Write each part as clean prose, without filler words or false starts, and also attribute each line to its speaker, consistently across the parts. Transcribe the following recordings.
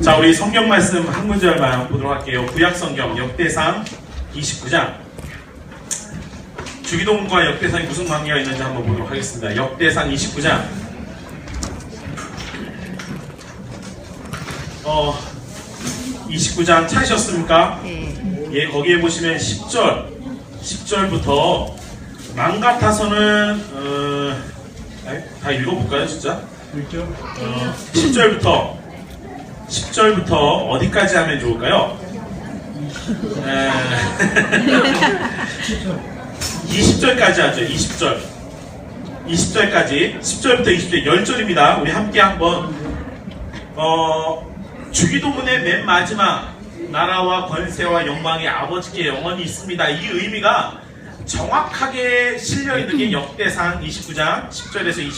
Speaker 1: 자, 우리 성경 말씀 한 구절만 보도록 할게요. 구약 성경 역대상 29장. 주기도문과 역대상이 무슨 관계가 있는지 한번 보도록 하겠습니다. 역대상 29장. 29장 찾으셨습니까?
Speaker 2: 네.
Speaker 1: 예, 거기에 보시면 10절부터 맘 같아서는 다 읽어볼까요, 진짜? 10절부터 어디까지 하면 좋을까요? 20절까지 하죠. 20절까지 10절부터 20절 10절입니다. 우리 함께 한번 주기도문의 맨 마지막 나라와 권세와 영광이 아버지께 영원히 있습니다. 이 의미가 정확하게 실려있는 게 역대상 29장 10절에서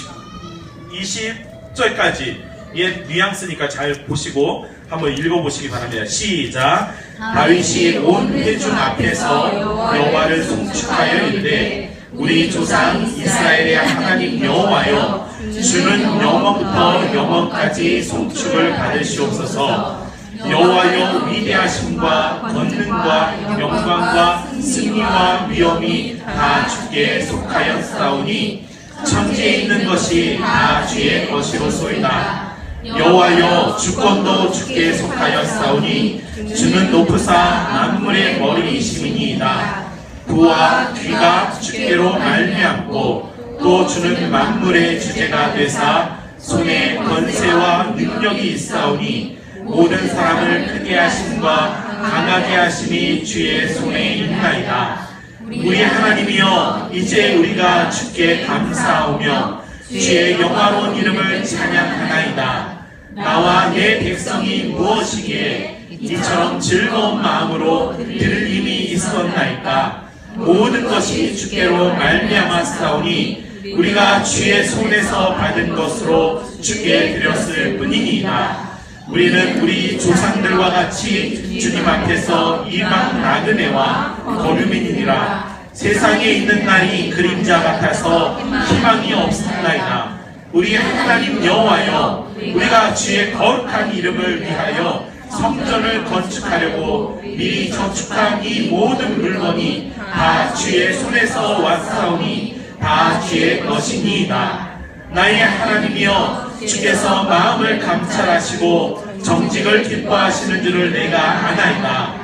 Speaker 1: 20절까지 의 뉘앙스니까 잘 보시고 한번 읽어보시기 바랍니다. 시작. 다윗이 온 회중 앞에서 여호와를 송축하여 이르되 우리 조상 이스라엘의 하나님 여호와여 주는 영원부터 영원까지 송축을 받으시옵소서. 여호와여 위대하심과 권능과 영광과 승리와 위엄이 다 주께 속하였사오니 천지에 있는 것이 다 주의 것이로소이다. 여호와여 주권도 주께 속하였사오니 주는 높으사 만물의 머리이심이니이다. 그와 귀가 주께로 말미암고 또 주는 만물의 주제가 되사 손에 권세와 능력이 있사오니 모든 사람을 크게 하심과 강하게 하심이 주의 손에 있나이다. 우리 하나님이여 이제 우리가 주께 감사하오며 주의 영화로운 이름을 찬양하나이다. 나와 내 백성이 무엇이기에 이처럼 즐거운 마음으로 들을 힘이 있었나이까. 모든 것이 주께로 말미암았사오니 우리가 주의 손에서 받은 것으로 주께 드렸을 뿐이니이다. 우리는 우리 조상들과 같이 주님 앞에서 이방 나그네와 거류민이니라. 세상에 있는 날이 그림자 같아서 희망이 없었나이다. 우리 하나님 여호와여 우리가 주의 거룩한 이름을 위하여 성전을 건축하려고 미리 저축한 이 모든 물건이 다 주의 손에서 왔사오니 다 주의 것이니이다. 나의 하나님이여 주께서 마음을 감찰하시고 정직을 기뻐하시는 줄을 내가 아나이다.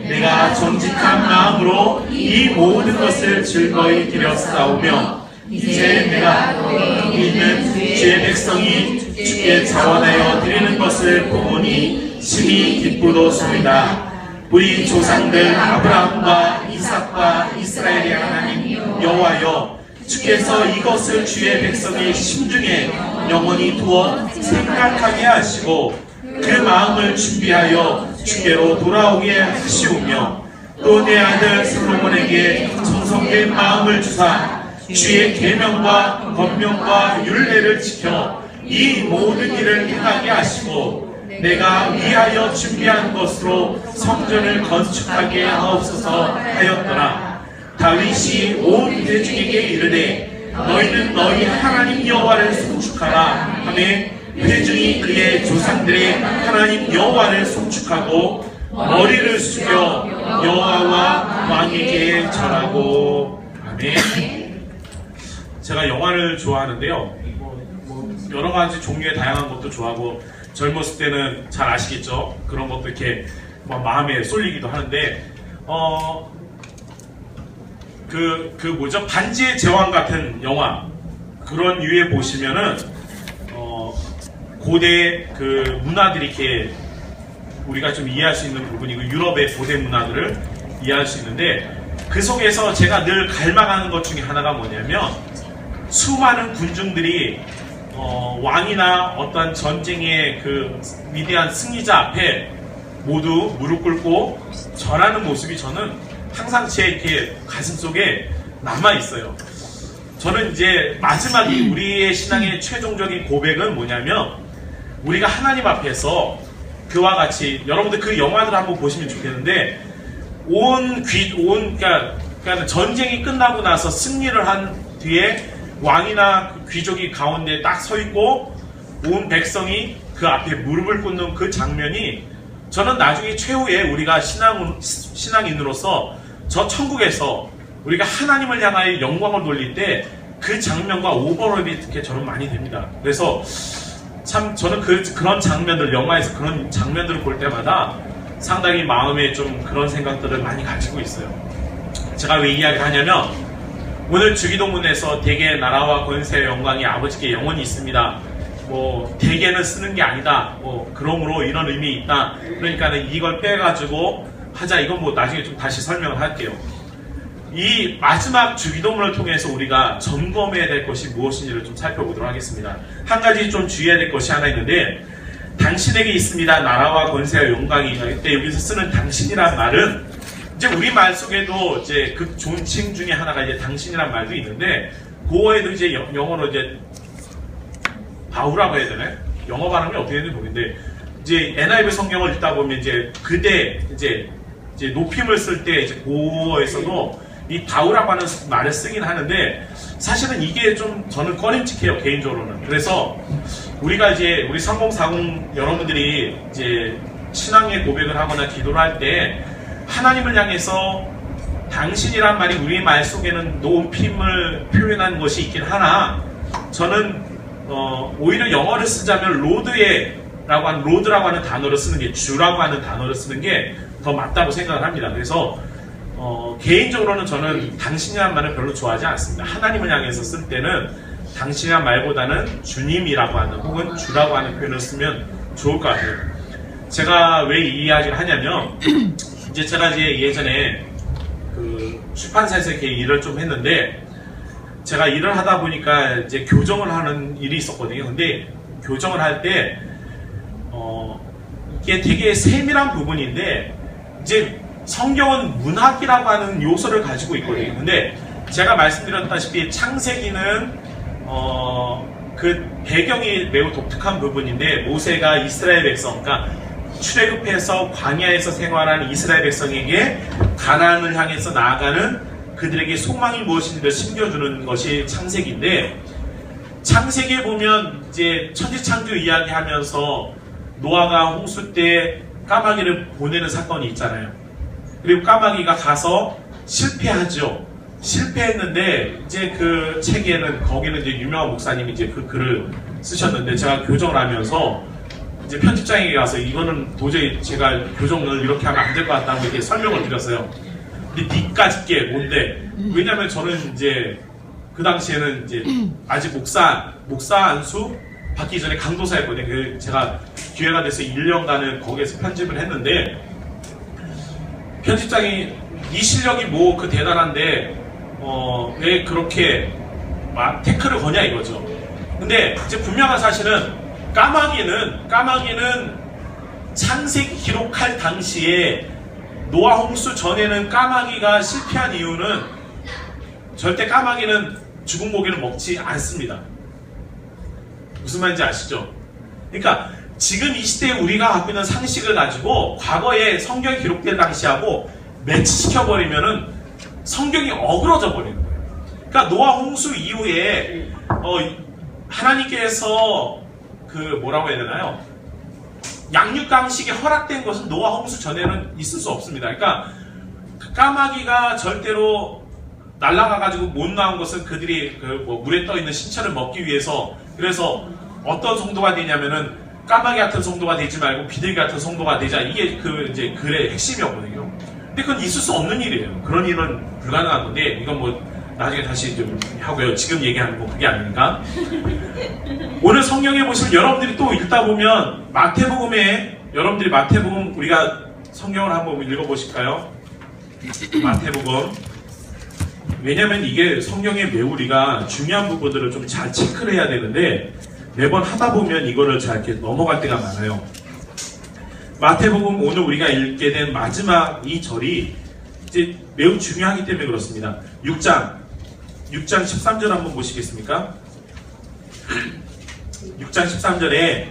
Speaker 1: 내가 정직한 마음으로 이 모든 것을 즐거이 드렸사오며 이제 내가 여기 있는 주의 백성이 주께 자원하여 드리는 것을 보니 심히 기쁘도소이다. 우리 조상들 아브라함과 이삭과 이스라엘의 하나님 여호와여 주께서 이것을 주의 백성의 심중에 영원히 두어 생각하게 하시고 그 마음을 준비하여 주께로 돌아오게 하시오며 또 내 아들 솔로몬에게 정성된 마음을 주사 주의 계명과 권명과 율례를 지켜 이 모든 일을 행하게 하시고 내가 위하여 준비한 것으로 성전을 건축하게 하옵소서 하였더라. 다윗이 온 회중에게 이르되 너희는 너희 하나님 여호와를 송축하라 하매 회중이 그의 조상들의 하나님 여호와를 송축하고 머리를 숙여 여호와와 왕에게 절하고. 아멘. 제가 영화를 좋아하는데요. 여러 가지 종류의 다양한 것도 좋아하고 젊었을 때는 잘 아시겠죠? 그런 것도 이렇게 마음에 쏠리기도 하는데 뭐죠? 반지의 제왕 같은 영화 그런 류에 보시면은 고대 그 문화들이 이렇게 우리가 좀 이해할 수 있는 부분이고 유럽의 고대 문화들을 이해할 수 있는데 그 속에서 제가 늘 갈망하는 것 중에 하나가 뭐냐면 수많은 군중들이 왕이나 어떤 전쟁의 그 위대한 승리자 앞에 모두 무릎 꿇고 절하는 모습이 저는 항상 제 이렇게 가슴 속에 남아 있어요. 저는 이제 마지막이 우리의 신앙의 최종적인 고백은 뭐냐면 우리가 하나님 앞에서 그와 같이 여러분들 그 영화들 한번 보시면 좋겠는데 그러니까 전쟁이 끝나고 나서 승리를 한 뒤에 왕이나 귀족이 가운데 딱 서 있고 온 백성이 그 앞에 무릎을 꿇는 그 장면이 저는 나중에 최후에 우리가 신앙인으로서 저 천국에서 우리가 하나님을 향하여 영광을 돌릴 때 그 장면과 오버랩이 특히 저는 많이 됩니다. 그래서 참 저는 그런 장면들, 영화에서 그런 장면들을 볼 때마다 상당히 마음에 좀 그런 생각들을 많이 가지고 있어요. 제가 왜 이야기를 하냐면 오늘 주기도문에서 대개 나라와 권세와 영광이 아버지께 영원히 있습니다. 뭐 대개는 쓰는 게 아니다. 뭐 그러므로 이런 의미 있다. 그러니까는 이걸 빼가지고 하자. 이건 뭐 나중에 좀 다시 설명을 할게요. 이 마지막 주기도문을 통해서 우리가 점검해야 될 것이 무엇인지를 좀 살펴보도록 하겠습니다. 한 가지 좀 주의해야 될 것이 하나 있는데 당신에게 있습니다. 나라와 권세와 영광이. 이때 여기서 쓰는 당신이란 말은 이제 우리말 속에도 이제 그 존칭 중에 하나가 이제 당신이란 말도 있는데 그거에도 이제 영어로 이제 바우라고 해야 되나요? 영어 발음이 어떻게 되는지 모르겠는데 이제 NIV 성경을 읽다 보면 이제 그대 이제 높임을 쓸 때 이제 그거에서도 이 바우라고 하는 말을 쓰긴 하는데 사실은 이게 좀 저는 꺼림칙해요, 개인적으로는. 그래서 우리가 이제 우리 3040 여러분들이 이제 신앙의 고백을 하거나 기도를 할 때 하나님을 향해서 당신이란 말이 우리 말 속에는 높임을 표현하는 것이 있긴 하나 저는 오히려 영어를 쓰자면 로드라고 하는 단어를 쓰는 게 주라고 하는 단어를 쓰는 게 더 맞다고 생각을 합니다. 그래서 개인적으로는 저는 당신이란 말을 별로 좋아하지 않습니다. 하나님을 향해서 쓸 때는 당신이란 말보다는 주님이라고 하는 혹은 주라고 하는 표현을 쓰면 좋을 것 같아요. 제가 왜 이 이야기를 하냐면 이제 제가 이제 예전에 그 출판사에서 이렇게 일을 좀 했는데 제가 일을 하다 보니까 이제 교정을 하는 일이 있었거든요. 근데 교정을 할 때 이게 되게 세밀한 부분인데 이제 성경은 문학이라고 하는 요소를 가지고 있거든요. 근데 제가 말씀드렸다시피 창세기는 그 배경이 매우 독특한 부분인데 모세가 이스라엘 백성, 그러니까 출애굽해서 광야에서 생활하는 이스라엘 백성에게 가나안을 향해서 나아가는 그들에게 소망이 무엇인지를 심겨주는 것이 창세기인데 창세기에 보면 이제 천지창조 이야기하면서 노아가 홍수 때 까마귀를 보내는 사건이 있잖아요. 그리고 까마귀가 가서 실패하죠. 실패했는데 이제 그 책에는 거기는 이제 유명한 목사님이 이제 그 글을 쓰셨는데 제가 교정을 하면서 이제 편집장에게 가서 이거는 도저히 제가 교정을 이렇게 하면 안 될 것 같다고 이렇게 설명을 드렸어요. 근데 니까짓 게 뭔데? 왜냐면 저는 이제 그 당시에는 이제 아직 목사 안수 받기 전에 강도사였거든요. 제가 기회가 돼서 1년간을 거기에서 편집을 했는데 편집장이 이 실력이 뭐 그 대단한데 왜 그렇게 막 태클을 거냐 이거죠. 근데 이제 분명한 사실은 까마귀는 창세기 기록할 당시에 노아 홍수 전에는 까마귀가 실패한 이유는 절대 까마귀는 죽은 고기를 먹지 않습니다. 무슨 말인지 아시죠? 그러니까 지금 이 시대에 우리가 갖고 있는 상식을 가지고 과거에 성경이 기록된 당시하고 매치시켜버리면은 성경이 어그러져 버리는 거예요. 그러니까 노아 홍수 이후에 하나님께서 그 뭐라고 해야 되나요? 양육강식이 허락된 것은 노아 홍수 전에는 있을 수 없습니다. 그러니까 까마귀가 절대로 날아가가지고 못 나온 것은 그들이 물에 떠 있는 신체를 먹기 위해서 그래서 어떤 성도가 되냐면은 까마귀 같은 성도가 되지 말고 비둘기 같은 성도가 되자 이게 그 이제 글의 핵심이었거든요. 근데 그건 있을 수 없는 일이에요. 그런 일은 불가능한 건데 이건 뭐 나중에 다시 좀 하고요. 지금 얘기하는 거 그게 아닙니까? 오늘 성경에 보시면 여러분들이 또 읽다 보면 여러분들이 마태복음 우리가 성경을 한번 읽어보실까요? 마태복음. 왜냐면 이게 성경에 매우 우리가 중요한 부분들을 좀 잘 체크를 해야 되는데 매번 하다 보면 이거를 잘 이렇게 넘어갈 때가 많아요. 마태복음 오늘 우리가 읽게 된 마지막 이 절이 이제 매우 중요하기 때문에 그렇습니다. 6장 13절 한번 보시겠습니까? 6장 13절에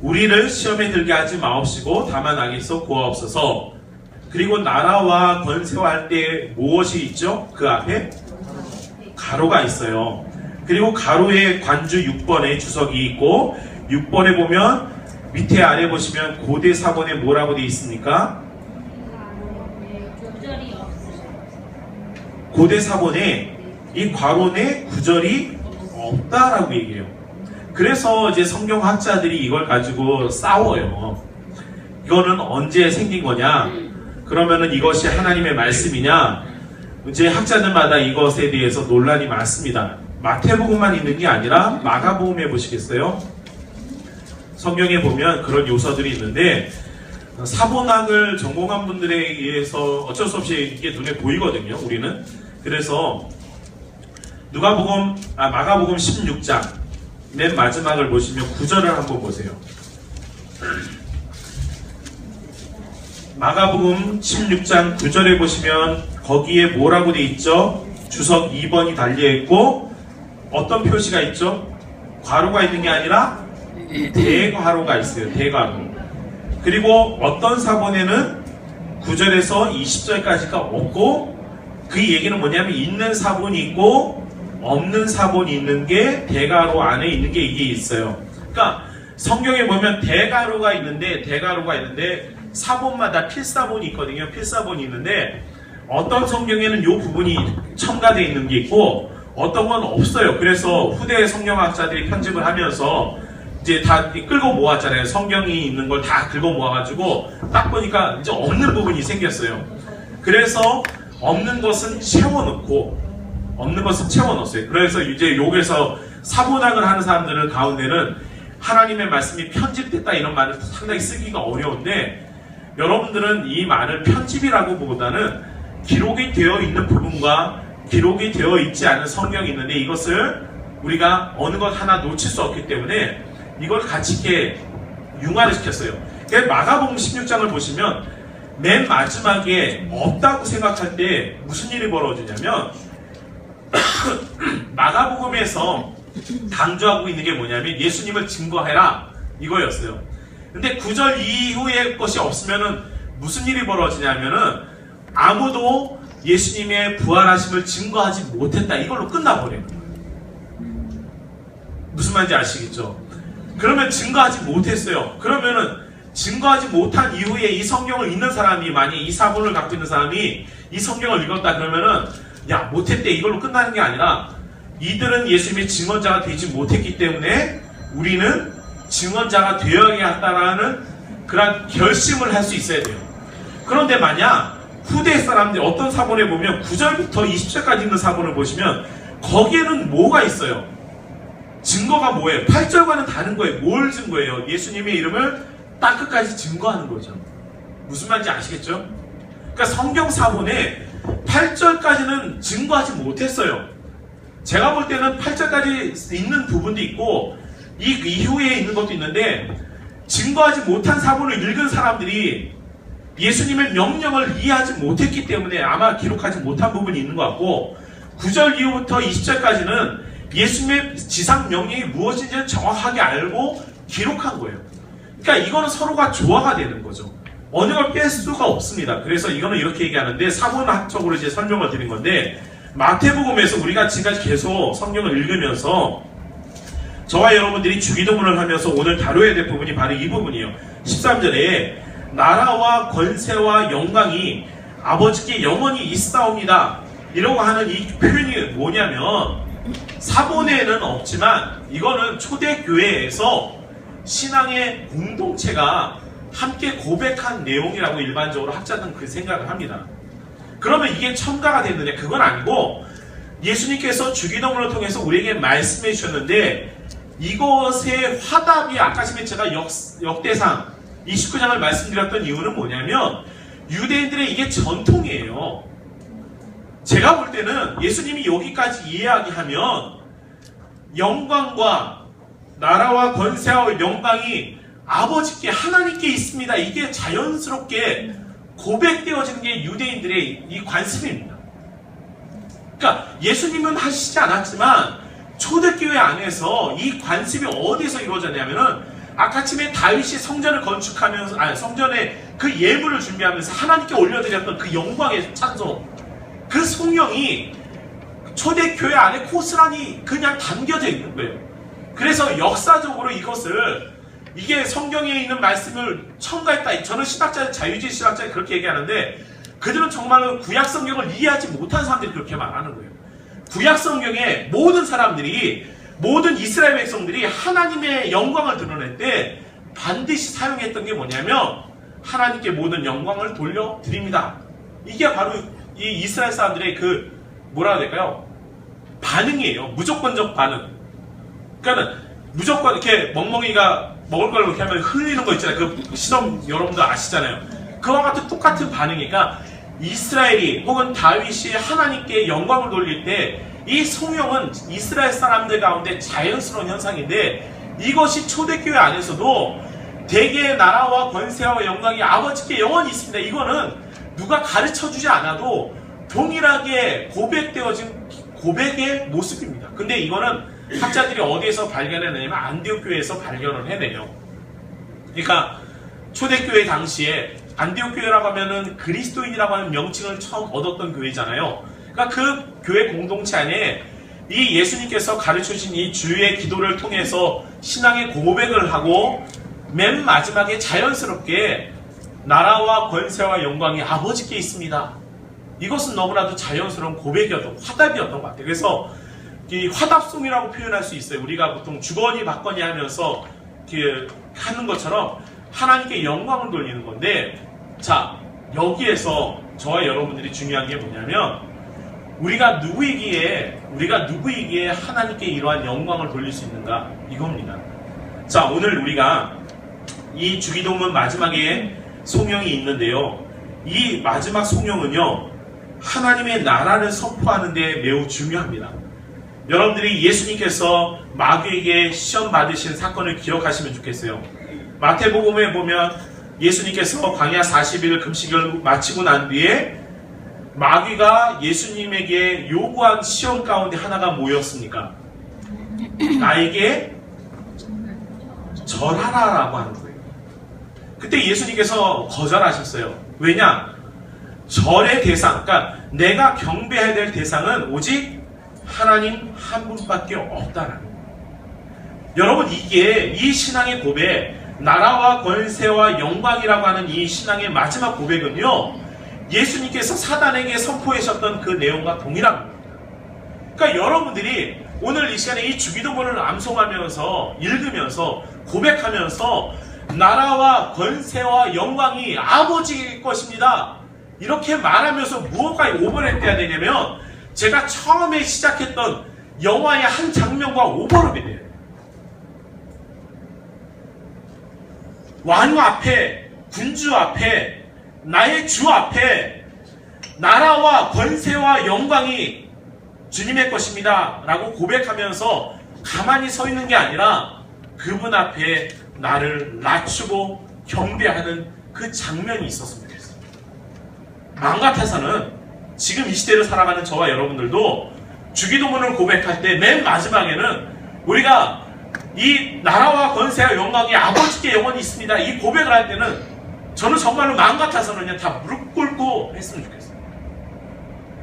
Speaker 1: 우리를 시험에 들게 하지 마옵시고 다만 악에서 구하옵소서. 그리고 나라와 권세와 할 때 무엇이 있죠? 그 앞에 가로가 있어요. 그리고 가로에 관주 6번에 주석이 있고 6번에 보면 밑에 아래 보시면 고대 사본에 뭐라고 되어 있습니까?
Speaker 2: 구절이 없으셔.
Speaker 1: 고대 사본에 이 괄호 내 구절이 없다라고 얘기해요. 그래서 이제 성경학자들이 이걸 가지고 싸워요. 이거는 언제 생긴 거냐? 그러면은 이것이 하나님의 말씀이냐? 이제 학자들마다 이것에 대해서 논란이 많습니다. 마태복음만 있는 게 아니라 마가복음에 보시겠어요? 성경에 보면 그런 요소들이 있는데 사본학을 전공한 분들에 의해서 어쩔 수 없이 이게 눈에 보이거든요. 우리는. 그래서 마가복음 16장 맨 마지막을 보시면 9절을 한번 보세요. 마가복음 16장 9절에 보시면 거기에 뭐라고 돼 있죠? 주석 2번이 달려있고 어떤 표시가 있죠? 괄호가 있는 게 아니라 대괄호가 있어요. 대괄호. 그리고 어떤 사본에는 9절에서 20절까지가 없고 그 얘기는 뭐냐면 있는 사본이 있고 없는 사본이 있는 게 대괄호 안에 있는 게 이게 있어요. 그러니까 성경에 보면 대괄호가 있는데 사본마다 필사본이 있거든요. 필사본이 있는데 어떤 성경에는 이 부분이 첨가되어 있는 게 있고 어떤 건 없어요. 그래서 후대 성경학자들이 편집을 하면서 이제 다 끌고 모았잖아요. 성경이 있는 걸 다 긁어 모아가지고 딱 보니까 이제 없는 부분이 생겼어요. 그래서 없는 것은 채워넣고 없는 것은 채워넣었어요. 그래서 이제 여기서 사본학을 하는 사람들 가운데는 하나님의 말씀이 편집됐다 이런 말을 상당히 쓰기가 어려운데 여러분들은 이 말을 편집이라고 보다는 기록이 되어 있는 부분과 기록이 되어 있지 않은 성경이 있는데 이것을 우리가 어느 것 하나 놓칠 수 없기 때문에 이걸 같이 이렇게 융화를 시켰어요. 마가복음 16장을 보시면 맨 마지막에 없다고 생각할 때 무슨 일이 벌어지냐면 마가복음에서 강조하고 있는 게 뭐냐면 예수님을 증거해라 이거였어요. 근데 9절 이후의 것이 없으면은 무슨 일이 벌어지냐면은 아무도 예수님의 부활하심을 증거하지 못했다 이걸로 끝나버려요. 무슨 말인지 아시겠죠? 그러면 증거하지 못했어요. 그러면은 증거하지 못한 이후에 이 성경을 읽는 사람이 만약 이 사본을 갖고 있는 사람이 이 성경을 읽었다 그러면은 야 못했대 이걸로 끝나는 게 아니라 이들은 예수님의 증언자가 되지 못했기 때문에 우리는 증언자가 되어야겠다라는 그런 결심을 할 수 있어야 돼요. 그런데 만약 후대 사람들이 어떤 사본에 보면 9절부터 20절까지 있는 사본을 보시면 거기에는 뭐가 있어요? 증거가 뭐예요? 8절과는 다른 거예요. 뭘 증거해요? 예수님의 이름을 딱 끝까지 증거하는 거죠. 무슨 말인지 아시겠죠? 그러니까 성경 사본에 8절까지는 증거하지 못했어요. 제가 볼 때는 8절까지 있는 부분도 있고 이 이후에 있는 것도 있는데 증거하지 못한 사본을 읽은 사람들이 예수님의 명령을 이해하지 못했기 때문에 아마 기록하지 못한 부분이 있는 것 같고 9절 이후부터 20절까지는 예수님의 지상 명령이 무엇인지 정확하게 알고 기록한 거예요. 그러니까 이거는 서로가 조화가 되는 거죠. 어느 걸 뺄 수가 없습니다. 그래서 이거는 이렇게 얘기하는데 사본학적으로 이제 설명을 드린 건데 마태복음에서 우리가 지금까지 계속 성경을 읽으면서 저와 여러분들이 주기도문을 하면서 오늘 다뤄야 될 부분이 바로 이 부분이에요. 13절에 나라와 권세와 영광이 아버지께 영원히 있사옵니다. 이라고 하는 이 표현이 뭐냐면 사본에는 없지만 이거는 초대교회에서 신앙의 공동체가 함께 고백한 내용이라고 일반적으로 학자들은 그 생각을 합니다. 그러면 이게 첨가가 됐느냐? 그건 아니고 예수님께서 주기도문을 통해서 우리에게 말씀해 주셨는데 이것의 화답이 아까 제가 역대상 29장을 말씀드렸던 이유는 뭐냐면 유대인들의 이게 전통이에요. 제가 볼 때는 예수님이 여기까지 이야기하면 영광과 나라와 권세와 영광이 아버지께 하나님께 있습니다. 이게 자연스럽게 고백되어지는 게 유대인들의 이 관습입니다. 그러니까 예수님은 하시지 않았지만 초대교회 안에서 이 관습이 어디서 이루어졌냐면은 아까쯤에 다윗이 성전을 건축하면서 성전에 그 예물을 준비하면서 하나님께 올려드렸던 그 영광의 찬송 그 성령이 초대교회 안에 고스란히 그냥 담겨져 있는 거예요. 그래서 역사적으로 이것을 이게 성경에 있는 말씀을 첨가했다. 저는 자유주의 신학자들이 그렇게 얘기하는데 그들은 정말로 구약 성경을 이해하지 못한 사람들이 그렇게 말하는 거예요. 구약 성경에 모든 사람들이, 모든 이스라엘 백성들이 하나님의 영광을 드러낼 때 반드시 사용했던 게 뭐냐면 하나님께 모든 영광을 돌려드립니다. 이게 바로 이 이스라엘 사람들의 그 뭐라 해야 될까요? 반응이에요. 무조건적 반응. 그러니까 무조건 이렇게 멍멍이가 먹을 걸 이렇게 하면 흘리는 거 있잖아요. 그 시험 여러분들 아시잖아요. 그와 같은 똑같은 반응이니까 이스라엘이 혹은 다윗이 하나님께 영광을 돌릴 때 이 성령은 이스라엘 사람들 가운데 자연스러운 현상인데 이것이 초대교회 안에서도 대개의 나라와 권세와 영광이 아버지께 영원히 있습니다. 이거는 누가 가르쳐주지 않아도 동일하게 고백되어진 고백의 모습입니다. 근데 이거는 학자들이 어디에서 발견해내냐면 안디옥 교회에서 발견을 해내요. 그러니까 초대교회 당시에 안디옥 교회라고 하면은 그리스도인이라고 하는 명칭을 처음 얻었던 교회잖아요. 그러니까 그 교회 공동체 안에 이 예수님께서 가르쳐주신 이 주의 기도를 통해서 신앙의 고백을 하고 맨 마지막에 자연스럽게 나라와 권세와 영광이 아버지께 있습니다. 이것은 너무나도 자연스러운 고백이었던, 화답이었던 것 같아요. 그래서 이 화답송이라고 표현할 수 있어요. 우리가 보통 주거니 받거니 하면서 하는 것처럼 하나님께 영광을 돌리는 건데, 자, 여기에서 저와 여러분들이 중요한 게 뭐냐면 우리가 누구이기에 하나님께 이러한 영광을 돌릴 수 있는가, 이겁니다. 자, 오늘 우리가 이 주기도문 마지막에 송영이 있는데요. 이 마지막 송영은요, 하나님의 나라를 선포하는 데 매우 중요합니다. 여러분들이 예수님께서 마귀에게 시험 받으신 사건을 기억하시면 좋겠어요. 마태복음에 보면 예수님께서 광야 40일 금식을 마치고 난 뒤에 마귀가 예수님에게 요구한 시험 가운데 하나가 뭐였습니까? 나에게 절하라라고 하는 거예요. 그때 예수님께서 거절하셨어요. 왜냐? 절의 대상, 그러니까 내가 경배해야 될 대상은 오직 하나님 한 분밖에 없다라는 거예요. 여러분, 이게 이 신앙의 고백, 나라와 권세와 영광이라고 하는 이 신앙의 마지막 고백은요, 예수님께서 사단에게 선포하셨던 그 내용과 동일한 겁니다. 그러니까 여러분들이 오늘 이 시간에 이 주기도문을 암송하면서, 읽으면서, 고백하면서 나라와 권세와 영광이 아버지일 것입니다, 이렇게 말하면서 무엇과 오버랩 해야 되냐면 제가 처음에 시작했던 영화의 한 장면과 오버랩이 돼요. 왕 앞에, 군주 앞에, 나의 주 앞에 나라와 권세와 영광이 주님의 것입니다 라고 고백하면서 가만히 서 있는 게 아니라 그분 앞에 나를 낮추고 경배하는 그 장면이 있었으면 좋겠어요. 마음 같아서는 지금 이 시대를 살아가는 저와 여러분들도 주기도문을 고백할 때 맨 마지막에는 우리가 이 나라와 권세와 영광이 아버지께 영원히 있습니다, 이 고백을 할 때는 저는 정말로 마음 같아서는 그냥 다 무릎 꿇고 했으면 좋겠어요.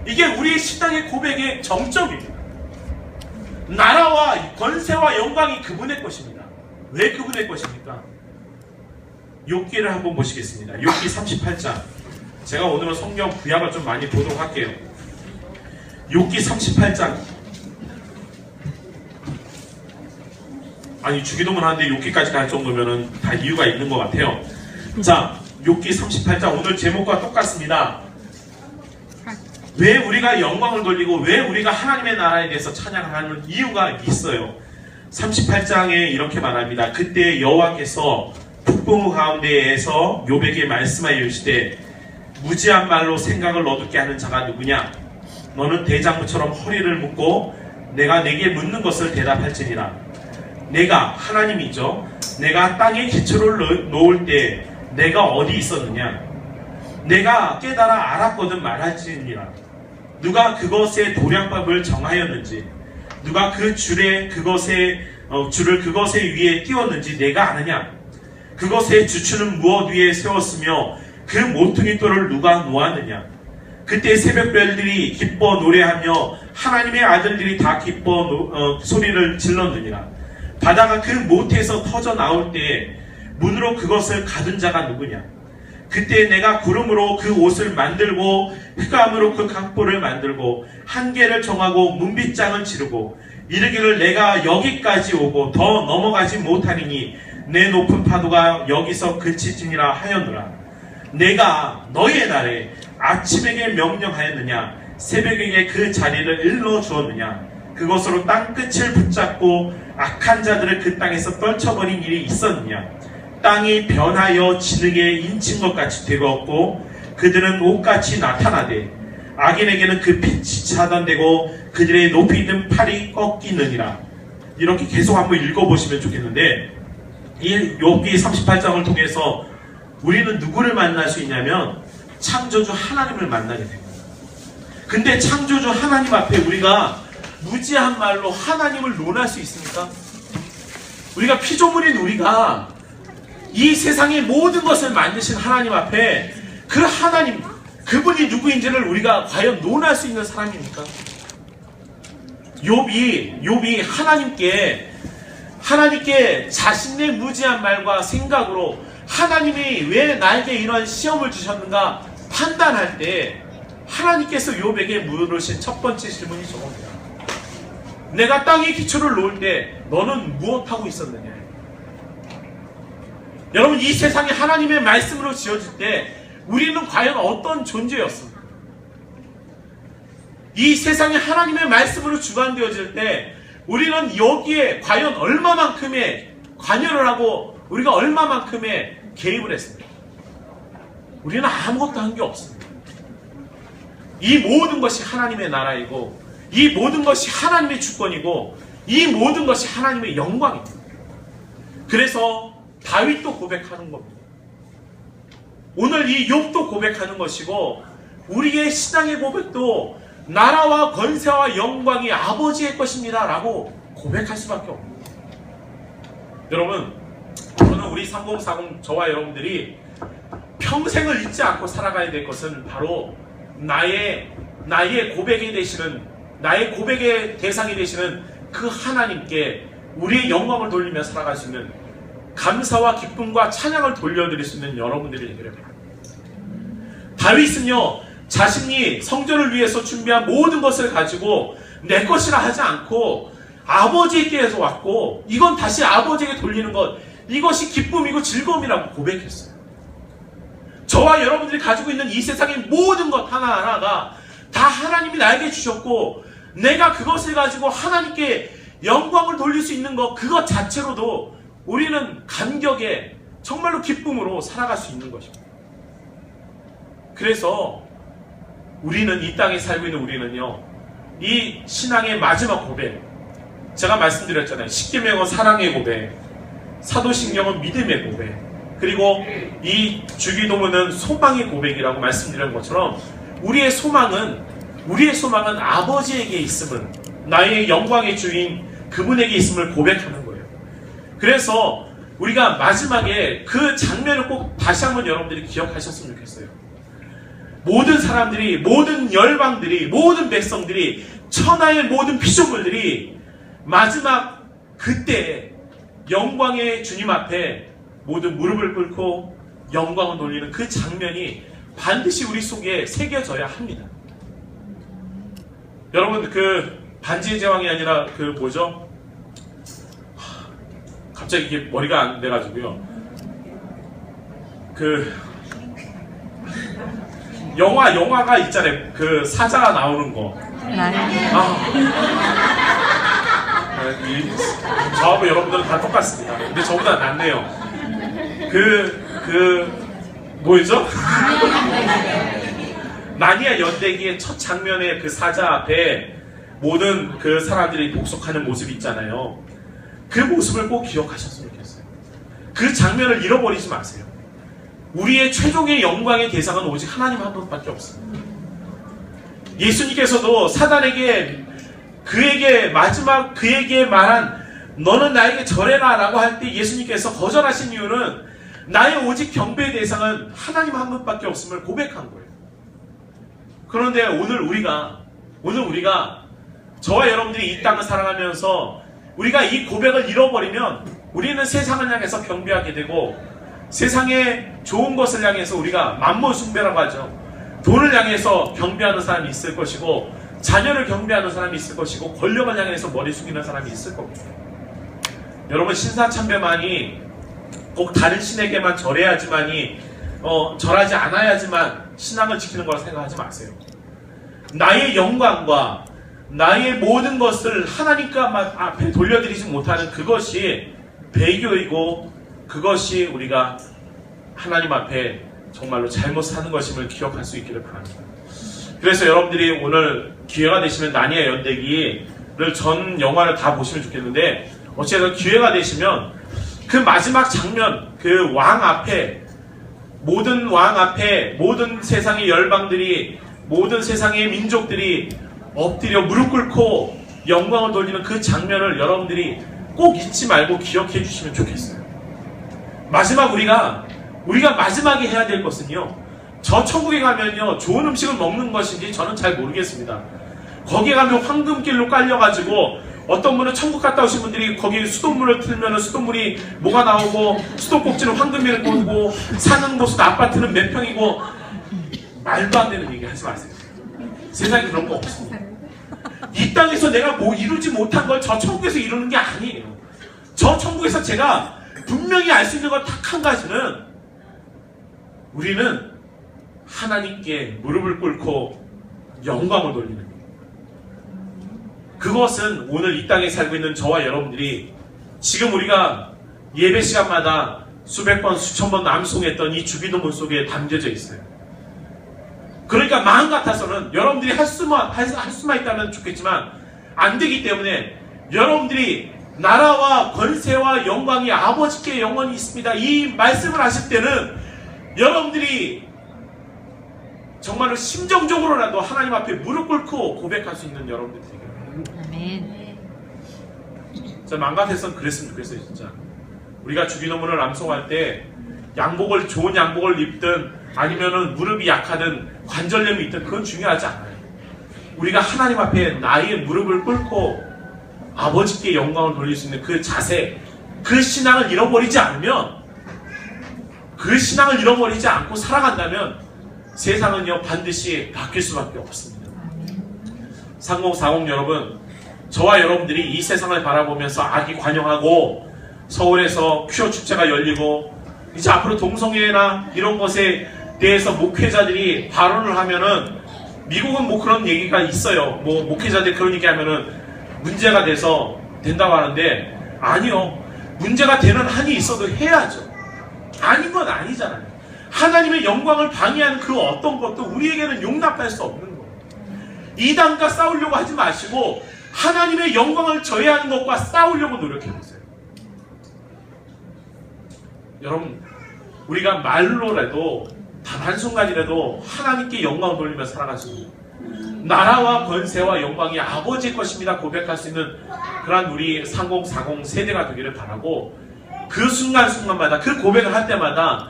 Speaker 1: 이게 우리의 신앙의 고백의 정점입니다. 나라와 권세와 영광이 그분의 것입니다. 왜 그분의 것입니까? 욥기를 한번 보시겠습니다. 욥기 38장. 제가 오늘은 성경 구약을 좀 많이 보도록 할게요. 욥기 38장. 아니, 주기도문 하는데 욥기까지 갈 정도면은 다 이유가 있는 것 같아요. 자, 욥기 38장 오늘 제목과 똑같습니다. 왜 우리가 영광을 돌리고 왜 우리가 하나님의 나라에 대해서 찬양을 하는 이유가 있어요. 38장에 이렇게 말합니다. 그때 여호와께서 북봉우 가운데에서 욥에게 말씀하여 이르시되 무지한 말로 생각을 어둡게 하는 자가 누구냐? 너는 대장부처럼 허리를 묶고 내가 내게 묻는 것을 대답할지니라. 내가 하나님이죠. 내가 땅에 기초를 놓을 때 내가 어디 있었느냐? 내가 깨달아 알았거든 말할지니라. 누가 그것의 도량법을 정하였는지, 누가 그 줄을 그것의 위에 띄웠는지 내가 아느냐? 그것의 주추는 무엇 위에 세웠으며 그 모퉁이 돌을 누가 놓았느냐? 그때 새벽별들이 기뻐 노래하며 하나님의 아들들이 다 기뻐 소리를 질렀느니라. 바다가 그 모태에서 터져 나올 때 문으로 그것을 가둔 자가 누구냐? 그때 내가 구름으로 그 옷을 만들고 흑암으로 그 강보를 만들고 한계를 정하고 문빗장을 지르고 이르기를 내가 여기까지 오고 더 넘어가지 못하리니 내 높은 파도가 여기서 그치지니라 하였노라. 내가 너의 날에 아침에게 명령하였느냐? 새벽에게 그 자리를 일러 주었느냐? 그것으로 땅 끝을 붙잡고 악한 자들을 그 땅에서 떨쳐버린 일이 있었느냐? 땅이 변하여 진흙에 인친 것 같이 되었고 그들은 옷같이 나타나되 악인에게는 그 빛이 차단되고 그들의 높이 있는 팔이 꺾이느니라. 이렇게 계속 한번 읽어보시면 좋겠는데, 이 욥기 38장을 통해서 우리는 누구를 만날 수 있냐면 창조주 하나님을 만나게 됩니다. 근데 창조주 하나님 앞에 우리가 무지한 말로 하나님을 논할 수 있습니까? 우리가 피조물인 우리가 이 세상의 모든 것을 만드신 하나님 앞에 그 하나님, 그분이 누구인지를 우리가 과연 논할 수 있는 사람입니까? 욥이 하나님께 자신의 무지한 말과 생각으로 하나님이 왜 나에게 이런 시험을 주셨는가 판단할 때 하나님께서 욥에게 물으신 첫 번째 질문이 저겁니다. 내가 땅에 기초를 놓을 때 너는 무엇하고 있었느냐? 여러분, 이 세상이 하나님의 말씀으로 지어질 때 우리는 과연 어떤 존재였습니까? 이 세상이 하나님의 말씀으로 주관되어질 때 우리는 여기에 과연 얼마만큼의 관여를 하고 우리가 얼마만큼의 개입을 했습니까? 우리는 아무것도 한 게 없습니다. 이 모든 것이 하나님의 나라이고 이 모든 것이 하나님의 주권이고 이 모든 것이 하나님의 영광입니다. 그래서 다윗도 고백하는 겁니다. 오늘 이 욥도 고백하는 것이고 우리의 신앙의 고백도 나라와 권세와 영광이 아버지의 것입니다 라고 고백할 수밖에 없습니다. 여러분, 저는 우리 3040 저와 여러분들이 평생을 잊지 않고 살아가야 될 것은 바로 나의 고백이 되시는, 나의 고백의 대상이 되시는 그 하나님께 우리의 영광을 돌리며 살아갈 수 있는, 감사와 기쁨과 찬양을 돌려드릴 수 있는 여러분들이 되기를 바랍니다. 다윗은요, 자신이 성전을 위해서 준비한 모든 것을 가지고 내 것이라 하지 않고 아버지께서 왔고 이건 다시 아버지에게 돌리는 것, 이것이 기쁨이고 즐거움이라고 고백했어요. 저와 여러분들이 가지고 있는 이 세상의 모든 것 하나하나가 다 하나님이 나에게 주셨고 내가 그것을 가지고 하나님께 영광을 돌릴 수 있는 것, 그것 자체로도 우리는 감격에 정말로 기쁨으로 살아갈 수 있는 것입니다. 그래서 우리는, 이 땅에 살고 있는 우리는요, 이 신앙의 마지막 고백, 제가 말씀드렸잖아요. 십계명은 사랑의 고백, 사도신경은 믿음의 고백, 그리고 이 주기도문은 소망의 고백이라고 말씀드린 것처럼 우리의 소망은 아버지에게 있음을, 나의 영광의 주인 그분에게 있음을 고백하는 거예요. 그래서 우리가 마지막에 그 장면을 꼭 다시 한번 여러분들이 기억하셨으면 좋겠어요. 모든 사람들이, 모든 열방들이, 모든 백성들이, 천하의 모든 피조물들이 마지막 그때 영광의 주님 앞에 모든 무릎을 꿇고 영광을 돌리는 그 장면이 반드시 우리 속에 새겨져야 합니다. 여러분, 그 반지의 제왕이 아니라 그 뭐죠? 갑자기 이게 머리가 안 돼가지고요. 그 영화가 있잖아요. 그 사자가 나오는 거. 저하고 여러분들은 다 똑같습니다. 근데 저보다 낫네요. 뭐였죠? 나니아 연대기의 첫 장면의 그 사자 앞에 모든 그 사람들이 복속하는 모습이 있잖아요. 그 모습을 꼭 기억하셨으면 좋겠어요. 그 장면을 잃어버리지 마세요. 우리의 최종의 영광의 대상은 오직 하나님 한 분밖에 없습니다. 예수님께서도 사단에게 그에게 말한 너는 나에게 절해라 라고 할 때 예수님께서 거절하신 이유는 나의 오직 경배의 대상은 하나님 한 분밖에 없음을 고백한 거예요. 그런데 오늘 우리가 저와 여러분들이 이 땅을 살아가면서 우리가 이 고백을 잃어버리면 우리는 세상을 향해서 경배하게 되고 세상의 좋은 것을 향해서 우리가 만모숭배라고 하죠. 돈을 향해서 경배하는 사람이 있을 것이고 자녀를 경배하는 사람이 있을 것이고 권력을 향해서 머리 숙이는 사람이 있을 겁니다. 여러분 신사참배만이 꼭 다른 신에게만 절해야지만이 절하지 않아야지만 신앙을 지키는 거라 생각하지 마세요. 나의 영광과 나의 모든 것을 하나님과 앞에 돌려드리지 못하는 그것이 배교이고 그것이 우리가 하나님 앞에 정말로 잘못 사는 것임을 기억할 수 있기를 바랍니다. 그래서 여러분들이 오늘 기회가 되시면 나니아 연대기를 전 영화를 다 보시면 좋겠는데 어쨌든 기회가 되시면 그 마지막 장면, 그 왕 앞에 모든 세상의 열방들이 모든 세상의 민족들이 엎드려 무릎 꿇고 영광을 돌리는 그 장면을 여러분들이 꼭 잊지 말고 기억해 주시면 좋겠어요. 마지막 우리가 마지막에 해야 될 것은요, 저 천국에 가면요 좋은 음식을 먹는 것인지 저는 잘 모르겠습니다. 거기에 가면 황금길로 깔려가지고 어떤 분은 천국 갔다 오신 분들이 거기 수돗물을 틀면 수돗물이 뭐가 나오고 수도꼭지는 황금이를 보고 사는 곳은 아파트는 몇 평이고 말도 안 되는 얘기 하지 마세요. 세상에 그런 거 없습니다. 이 땅에서 내가 뭐 이루지 못한 걸 저 천국에서 이루는 게 아니에요. 저 천국에서 제가 분명히 알 수 있는 건 딱 한 가지는 우리는 하나님께 무릎을 꿇고 영광을 돌리는 거예요. 그것은 오늘 이 땅에 살고 있는 저와 여러분들이 지금 우리가 예배 시간마다 수백 번, 수천 번 암송했던 이 주기도문 속에 담겨져 있어요. 그러니까 마음 같아서는 여러분들이 할 수만 있다면 좋겠지만 안 되기 때문에 여러분들이 나라와 권세와 영광이 아버지께 영원히 있습니다. 이 말씀을 하실 때는 여러분들이 정말로 심정적으로라도 하나님 앞에 무릎 꿇고 고백할 수 있는 여러분들이 되겠습니다. 아멘. 저 마음 같아서는 그랬으면 좋겠어요. 진짜 우리가 주기도문을 암송할 때 좋은 양복을 입든 아니면은 무릎이 약하든 관절염이 있든 그건 중요하지 않아요. 우리가 하나님 앞에 나의 무릎을 꿇고 아버지께 영광을 돌릴 수 있는 그 자세, 그 신앙을 잃어버리지 않고 살아간다면 세상은요 반드시 바뀔 수밖에 없습니다. 3040 여러분, 저와 여러분들이 이 세상을 바라보면서 악이 관영하고 서울에서 퀴어 축제가 열리고 이제 앞으로 동성애나 이런 것에 대해서 목회자들이 발언을 하면은 미국은 뭐 그런 얘기가 있어요. 뭐 목회자들이 그런 얘기하면은 문제가 된다고 하는데 아니요. 문제가 되는 한이 있어도 해야죠. 아닌 건 아니잖아요. 하나님의 영광을 방해하는 그 어떤 것도 우리에게는 용납할 수 없는 거예요. 이단과 싸우려고 하지 마시고 하나님의 영광을 저해하는 것과 싸우려고 노력해보세요. 여러분, 우리가 말로라도 단 한순간이라도 하나님께 영광을 돌리며 살아가시고 나라와 권세와 영광이 아버지의 것입니다 고백할 수 있는 그런 우리 3040 세대가 되기를 바라고, 그 순간순간마다 그 고백을 할 때마다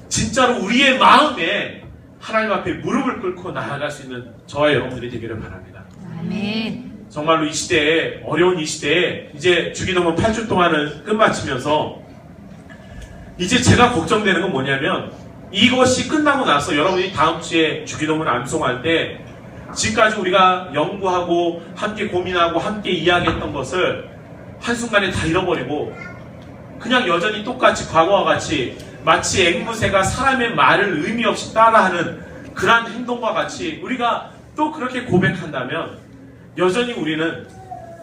Speaker 1: 진짜로 우리의 마음에 하나님 앞에 무릎을 꿇고 나아갈 수 있는 저와 여러분들이 되기를 바랍니다. 아멘. 정말로 이 시대에, 어려운 이 시대에 이제 주기도문 8주 동안을 끝마치면서 이제 제가 걱정되는 건 뭐냐면, 이것이 끝나고 나서 여러분이 다음 주에 주기도문 암송할 때 지금까지 우리가 연구하고 함께 고민하고 함께 이야기했던 것을 한순간에 다 잃어버리고 그냥 여전히 똑같이 과거와 같이 마치 앵무새가 사람의 말을 의미 없이 따라하는 그러한 행동과 같이 우리가 또 그렇게 고백한다면 여전히 우리는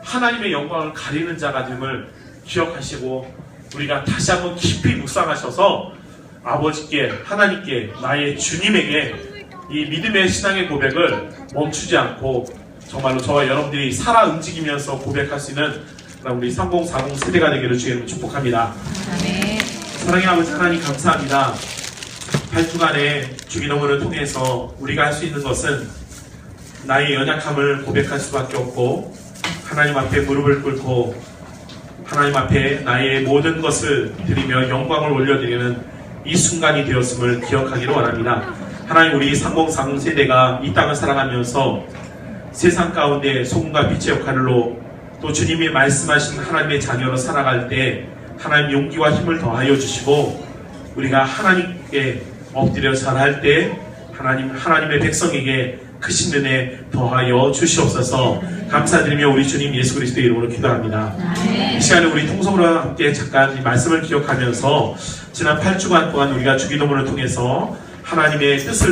Speaker 1: 하나님의 영광을 가리는 자가 됨을 기억하시고 우리가 다시 한번 깊이 묵상하셔서 아버지께, 하나님께, 나의 주님에게 이 믿음의 신앙의 고백을 멈추지 않고 정말로 저와 여러분들이 살아 움직이면서 고백할 수 있는 우리 3040 세대가 되기를 주님을 축복합니다. 아멘. 사랑의 아버지 하나님 감사합니다. 8주간의 주기도문을 통해서 우리가 할 수 있는 것은 나의 연약함을 고백할 수밖에 없고 하나님 앞에 무릎을 꿇고 하나님 앞에 나의 모든 것을 드리며 영광을 올려드리는 이 순간이 되었음을 기억하기를 원합니다. 하나님, 우리 3040 세대가 이 땅을 살아가면서 세상 가운데 소금과 빛의 역할로 또 주님이 말씀하신 하나님의 자녀로 살아갈 때 하나님 용기와 힘을 더하여 주시고 우리가 하나님께 엎드려 살할 때 하나님의 백성에게 크신 은혜 더하여 주시옵소서. 감사드리며 우리 주님 예수 그리스도의 이름으로 기도합니다. 이 시간에 우리 통성으로 함께 잠깐 이 말씀을 기억하면서 지난 8주간 동안 우리가 주기도문을 통해서 하나님의 뜻을